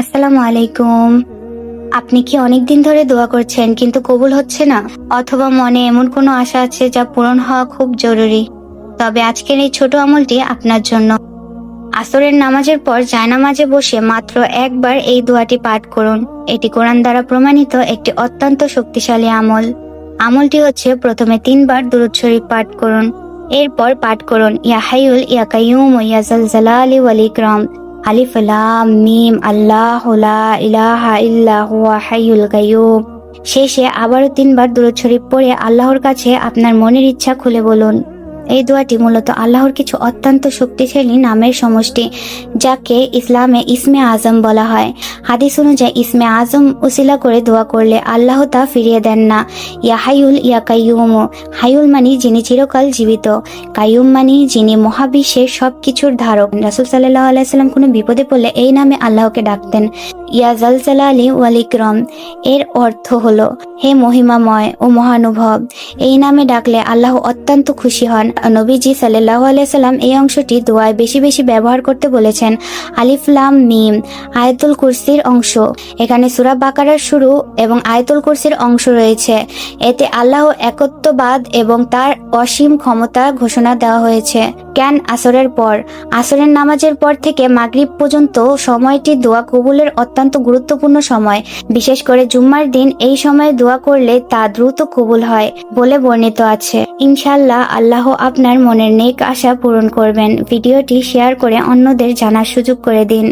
আসসালামু আলাইকুম। আপনি কি অনেকদিন ধরে দোয়া করছেন কিন্তু কবুল হচ্ছে না? অথবা মনে এমন কোনো আশা আছে যা পূরণ হওয়া খুব জরুরি? তবে আজকের এই ছোট আমলটি আপনার জন্য। আসরের নামাজের পর জায়নামাজে বসে মাত্র একবার এই দোয়াটি পাঠ করুন। এটি কোরআন দ্বারা প্রমাণিত একটি অত্যন্ত শক্তিশালী আমল। আমলটি হচ্ছে প্রথমে 3 বার দুরূদ শরীফ পাঠ করুন। এরপর পাঠ করুন ইয়া হাইয়ুল ইয়া কাইয়ুম ইয়া যাল জালালি ওয়াল ইকরাম। আলিফ লাম মিম আল্লাহু লা ইলাহা ইল্লা হুয়া হাইয়ুল কাইয়ুম। শেষে আবারও 3 বার দুরূদ শরীফ পড়ে আল্লাহর কাছে আপনার মনের ইচ্ছা খুলে বলুন। এই দোয়াটি মূলত আল্লাহর কিছু অত্যন্ত শক্তিশালী নামের সমষ্টি, যাকে ইসলামে ইসমে আজম বলা হয়। হাদিস অনুযায়ী ইসমে আজম উসিলা করে দোয়া করলে আল্লাহ তা ফিরিয়ে দেন না। ইয়া হাইয়ুল ইয়া কাইয়ুম। হাইয়ুল মানি যিনি চিরকাল জীবিত, কাইয়ুম মানি যিনি মহাবিশ্বের সবকিছুর ধারক। রাসূল সাল্লাল্লাহু আলাইহি সাল্লাম কোনো বিপদে পড়লে এই নামে আল্লাহকে ডাকতেন, ইয়া জাল জালালি ওয়াল ইকরাম। এর অর্থ হলো হে মহিমাময় ও মহানুভব। এই নামে ডাকলে আল্লাহ অত্যন্ত খুশি হন। নবীজি সাল্লাল্লাহু আলাইহি সাল্লাম এই অংশটি দোয়ায় বেশি বেশি ব্যবহার করতে বলেছেন। আলিফ লাম মিম আয়াতুল কুরসির অংশ। এখানে সূরা বাকারার শুরু এবং আয়াতুল কুরসির অংশ রয়েছে। এতে আল্লাহ একত্ববাদ এবং তার অসীম ক্ষমতা ঘোষণা দেওয়া হয়েছে। কেন আসরের পর? আসরের নামাজের পর থেকে মাগরিব পর্যন্ত সময়টি দোয়া কবুলের অত্যন্ত গুরুত্বপূর্ণ সময়। বিশেষ করে জুম্মার দিন এই সময়ে দোয়া করলে তা দ্রুত কবুল হয় বলে বর্ণিত আছে। ইনশাআল্লাহ আল্লাহ আপনার মনের নেক আশা পূরণ করবেন। ভিডিওটি শেয়ার করে অন্যদের জানার সুযোগ করে দিন।